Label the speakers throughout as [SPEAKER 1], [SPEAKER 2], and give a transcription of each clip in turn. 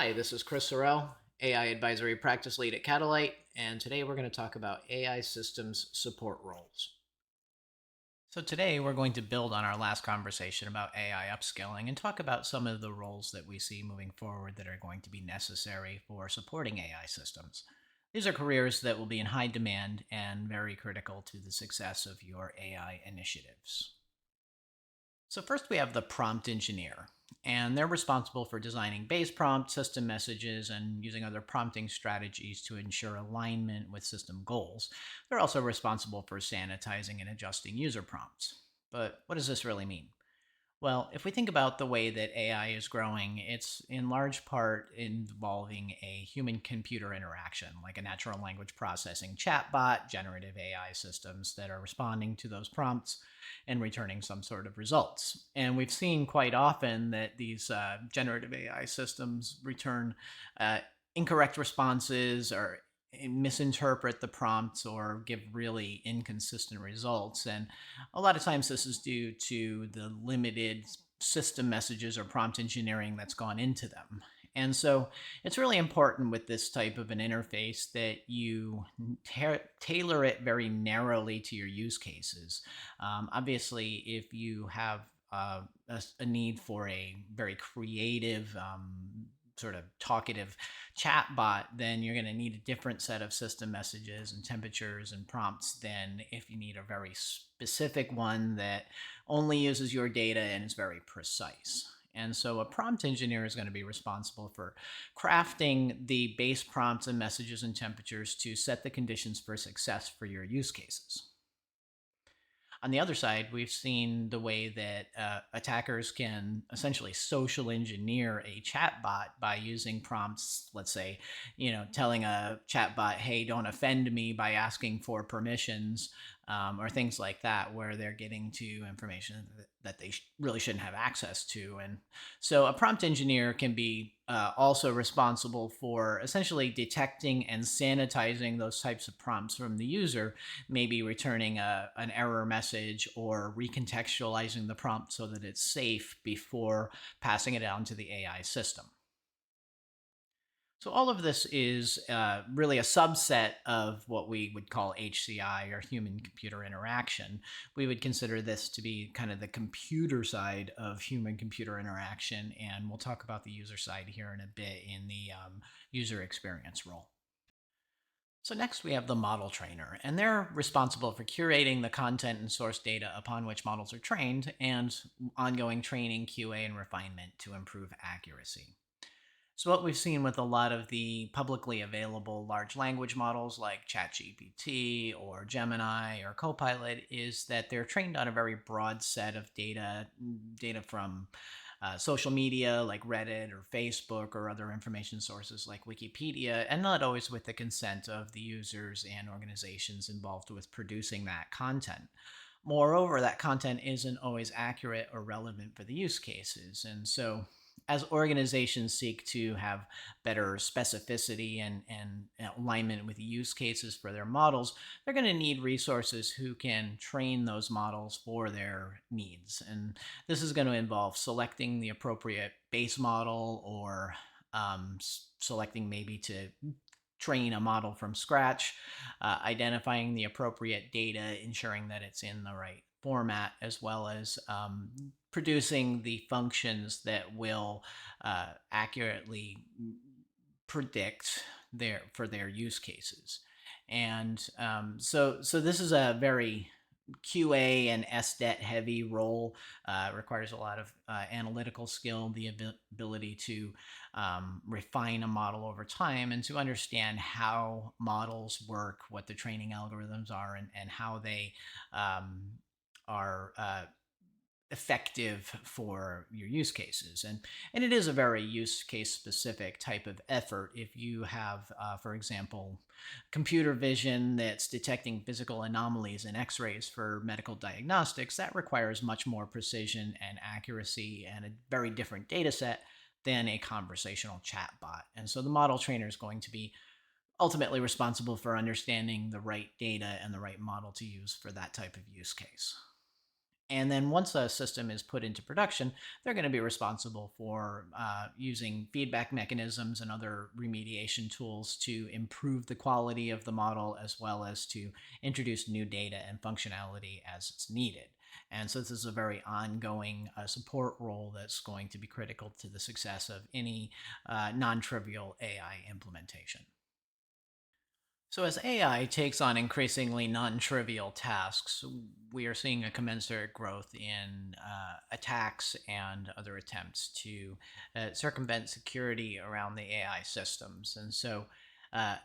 [SPEAKER 1] Hi, this is Chris Sorrell, AI Advisory Practice Lead at Catalyte, and today we're going to talk about AI systems support roles. So today we're going to build on our last conversation about AI upskilling and talk about some of the roles that we see moving forward that are going to be necessary for supporting AI systems. These are careers that will be in high demand and very critical to the success of your AI initiatives. So, first we have the prompt engineer, and they're responsible for designing base prompt, system messages, and using other prompting strategies to ensure alignment with system goals. They're also responsible for sanitizing and adjusting user prompts. But what does this really mean? Well, if we think about the way that AI is growing, it's in large part involving a human computer interaction, like a natural language processing chatbot, generative AI systems that are responding to those prompts and returning some sort of results. And we've seen quite often that these generative AI systems return uh, incorrect responses or misinterpret the prompts or give really inconsistent results. And a lot of times this is due to the limited system messages or prompt engineering that's gone into them. And so it's really important with this type of an interface that you tailor it very narrowly to your use cases. Obviously, if you have a need for a very creative, sort of talkative chat bot, then you're going to need a different set of system messages and temperatures and prompts than if you need a very specific one that only uses your data and is very precise. And so a prompt engineer is going to be responsible for crafting the base prompts and messages and temperatures to set the conditions for success for your use cases. On the other side, we've seen the way that attackers can essentially social engineer a chatbot by using prompts. Let's say, telling a chatbot, "Hey, don't offend me," by asking for permissions, or things like that, where they're getting to information that they really shouldn't have access to. And so, a prompt engineer can be also responsible for essentially detecting and sanitizing those types of prompts from the user, maybe returning an error message or recontextualizing the prompt so that it's safe before passing it on to the AI system. So all of this is really a subset of what we would call HCI, or human computer interaction. We would consider this to be kind of the computer side of human computer interaction, and we'll talk about the user side here in a bit in the user experience role. So next we have the model trainer, and they're responsible for curating the content and source data upon which models are trained, and ongoing training, QA, and refinement to improve accuracy. So what we've seen with a lot of the publicly available large language models like ChatGPT or Gemini or Copilot is that they're trained on a very broad set of data from social media like Reddit or Facebook or other information sources like Wikipedia, and not always with the consent of the users and organizations involved with producing that content. Moreover, that content isn't always accurate or relevant for the use cases. And so, as organizations seek to have better specificity and alignment with the use cases for their models, they're going to need resources who can train those models for their needs. And this is going to involve selecting the appropriate base model, or selecting maybe to train a model from scratch, identifying the appropriate data, ensuring that it's in the right format, as well as producing the functions that will accurately predict their use cases. And so this is a very QA and SDET heavy role. Requires a lot of analytical skill, the ability to refine a model over time, and to understand how models work, what the training algorithms are, and how they are effective for your use cases. And it is a very use case specific type of effort. If you have, for example, computer vision that's detecting physical anomalies in x-rays for medical diagnostics, that requires much more precision and accuracy and a very different data set than a conversational chatbot. And so the model trainer is going to be ultimately responsible for understanding the right data and the right model to use for that type of use case. And then once a system is put into production, they're going to be responsible for using feedback mechanisms and other remediation tools to improve the quality of the model, as well as to introduce new data and functionality as it's needed. And so this is a very ongoing support role that's going to be critical to the success of any non-trivial AI implementation. So, as AI takes on increasingly non trivial tasks, we are seeing a commensurate growth in attacks and other attempts to circumvent security around the AI systems. And so, uh,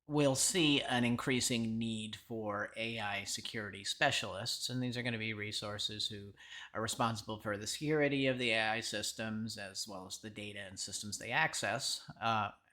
[SPEAKER 1] we'll see an increasing need for AI security specialists. And these are going to be resources who are responsible for the security of the AI systems as well as the data and systems they access.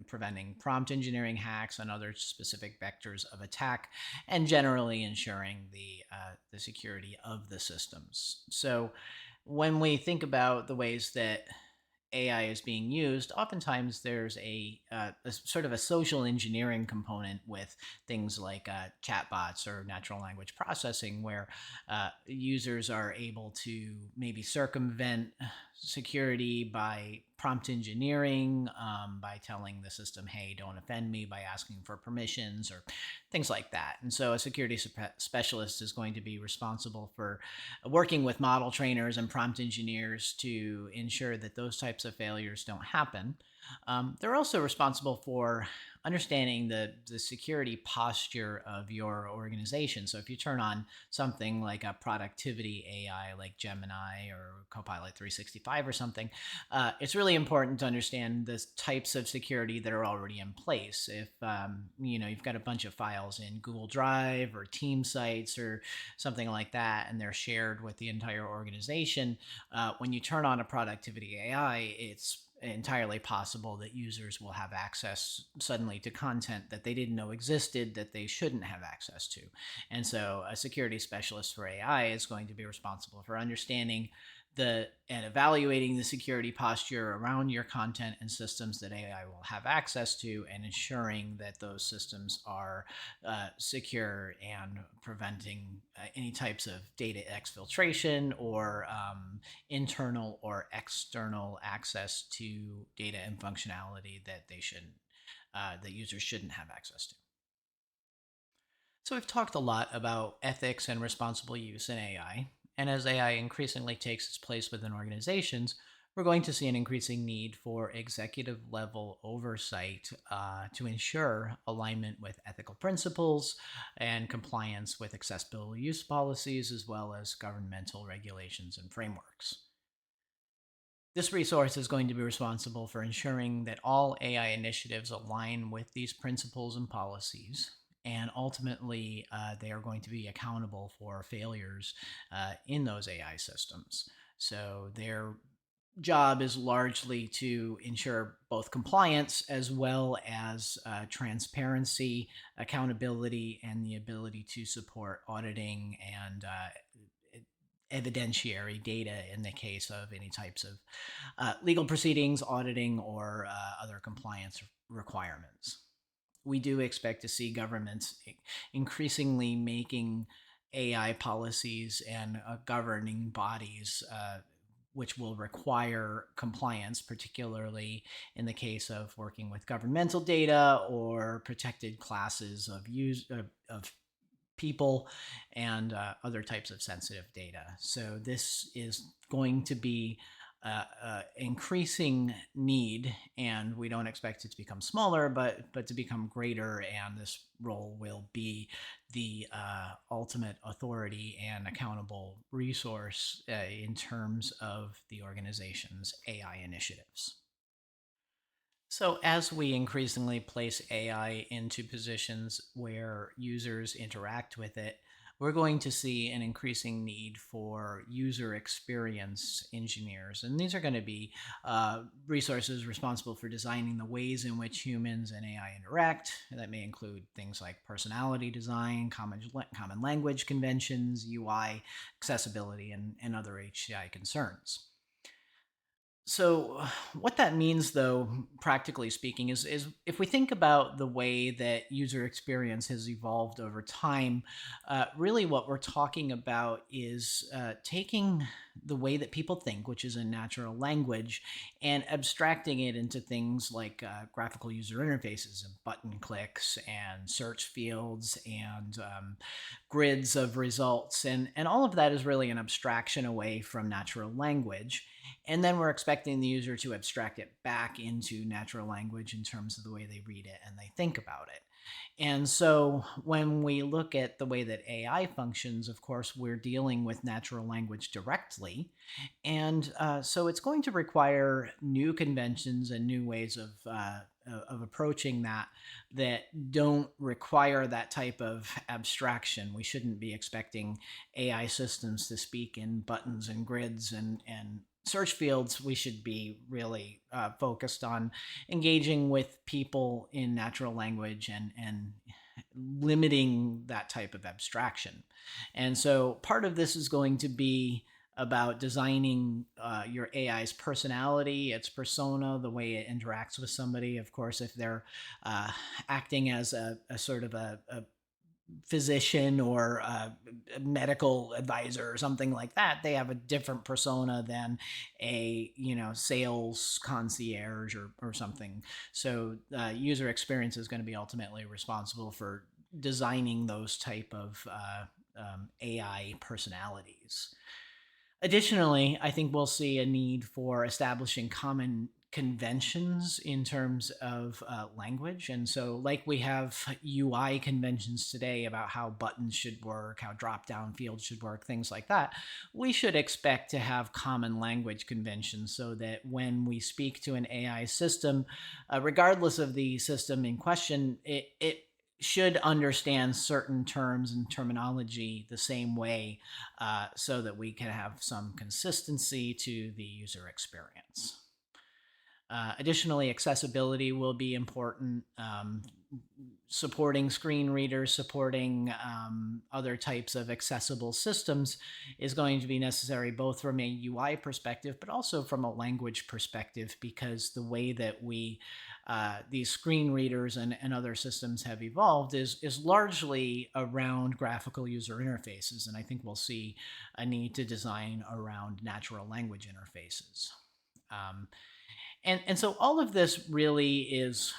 [SPEAKER 1] Preventing prompt engineering hacks and other specific vectors of attack, and generally ensuring the security of the systems. So, when we think about the ways that AI is being used, oftentimes there's a sort of a social engineering component with things like chatbots or natural language processing, where users are able to maybe circumvent security by prompt engineering, by telling the system, hey, don't offend me, by asking for permissions or things like that. And so a security specialist is going to be responsible for working with model trainers and prompt engineers to ensure that those types of failures don't happen. They're also responsible for understanding the security posture of your organization. So if you turn on something like a productivity AI like Gemini or Copilot 365 or something, it's really important to understand the types of security that are already in place. If you've got a bunch of files in Google Drive or team sites or something like that, and they're shared with the entire organization, when you turn on a productivity AI, it's entirely possible that users will have access suddenly to content that they didn't know existed that they shouldn't have access to. And so a security specialist for AI is going to be responsible for understanding and evaluating the security posture around your content and systems that AI will have access to, and ensuring that those systems are secure and preventing any types of data exfiltration or internal or external access to data and functionality that that users shouldn't have access to. So we've talked a lot about ethics and responsible use in AI, and as AI increasingly takes its place within organizations, we're going to see an increasing need for executive level oversight to ensure alignment with ethical principles and compliance with accessible use policies, as well as governmental regulations and frameworks. This resource is going to be responsible for ensuring that all AI initiatives align with these principles and policies. And ultimately, they are going to be accountable for failures in those AI systems. So their job is largely to ensure both compliance as well as transparency, accountability, and the ability to support auditing and evidentiary data in the case of any types of legal proceedings, auditing, or other compliance requirements. We do expect to see governments increasingly making AI policies and governing bodies which will require compliance, particularly in the case of working with governmental data or protected classes of people and other types of sensitive data. So this is going to be increasing need, and we don't expect it to become smaller, but to become greater. And this role will be the ultimate authority and accountable resource in terms of the organization's AI initiatives. So, as we increasingly place AI into positions where users interact with it, we're going to see an increasing need for user experience engineers. And these are going to be resources responsible for designing the ways in which humans and AI interact. That may include things like personality design, common language conventions, UI, accessibility, and other HCI concerns. So, what that means, though, practically speaking, is if we think about the way that user experience has evolved over time, really what we're talking about is taking the way that people think, which is in natural language, and abstracting it into things like graphical user interfaces and button clicks and search fields and grids of results. And all of that is really an abstraction away from natural language. And then we're expecting the user to abstract it back into natural language in terms of the way they read it and they think about it. And so when we look at the way that AI functions, of course, we're dealing with natural language directly. And so it's going to require new conventions and new ways of approaching that don't require that type of abstraction. We shouldn't be expecting AI systems to speak in buttons and grids and search fields. We should be really focused on engaging with people in natural language and limiting that type of abstraction. And so part of this is going to be about designing your AI's personality, its persona, the way it interacts with somebody. Of course, if they're acting as a sort of a physician or a medical advisor or something like that, they have a different persona than a sales concierge or something. So user experience is going to be ultimately responsible for designing those type of AI personalities. Additionally, I think we'll see a need for establishing common conventions in terms of language. And so, like we have UI conventions today about how buttons should work, how drop down fields should work, things like that, we should expect to have common language conventions so that when we speak to an AI system, regardless of the system in question, it should understand certain terms and terminology the same way so that we can have some consistency to the user experience. Additionally, accessibility will be important. Supporting screen readers, supporting other types of accessible systems is going to be necessary both from a UI perspective, but also from a language perspective, because the way that these screen readers and other systems have evolved is largely around graphical user interfaces. And I think we'll see a need to design around natural language interfaces. Um, and so all of this really is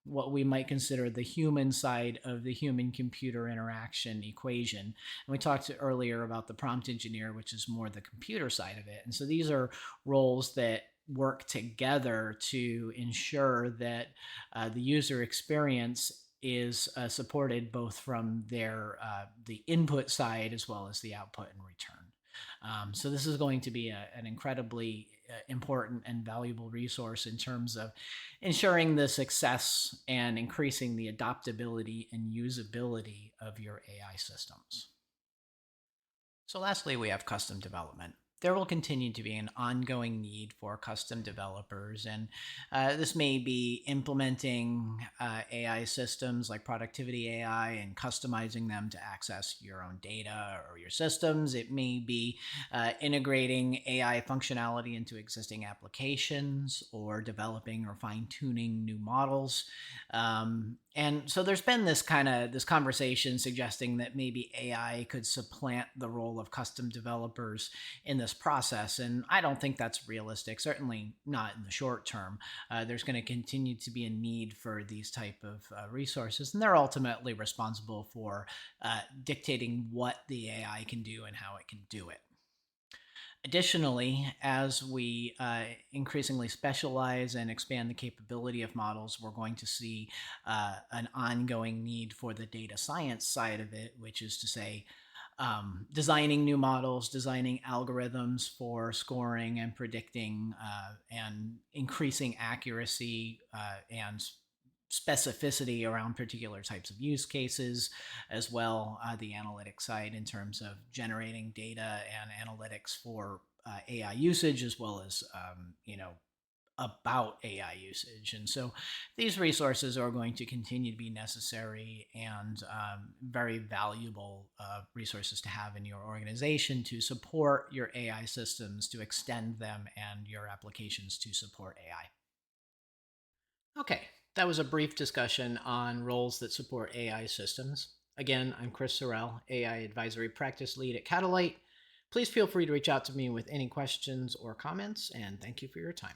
[SPEAKER 1] what we might consider the human side of the human computer interaction equation. And we talked earlier about the prompt engineer, which is more the computer side of it. And so these are roles that work together to ensure that the user experience is supported both from the input side as well as the output and return. So this is going to be an incredibly important and valuable resource in terms of ensuring the success and increasing the adoptability and usability of your AI systems. So lastly, we have custom development. There will continue to be an ongoing need for custom developers, and this may be implementing AI systems like productivity AI and customizing them to access your own data or your systems. It may be integrating AI functionality into existing applications or developing or fine-tuning new models. And so there's been this conversation suggesting that maybe AI could supplant the role of custom developers in this process, and I don't think that's realistic. Certainly not in the short term. There's going to continue to be a need for these type of resources, and they're ultimately responsible for dictating what the AI can do and how it can do it. Additionally, as we increasingly specialize and expand the capability of models, we're going to see an ongoing need for the data science side of it, which is to say, designing new models, designing algorithms for scoring and predicting and increasing accuracy and specificity around particular types of use cases, as well the analytics side in terms of generating data and analytics for AI usage, as well as about AI usage. And so these resources are going to continue to be necessary and very valuable resources to have in your organization to support your AI systems, to extend them, and your applications to support AI. Okay, that was a brief discussion on roles that support AI systems. Again, I'm Chris Sorrell, AI Advisory Practice Lead at Catalyte. Please feel free to reach out to me with any questions or comments, and thank you for your time.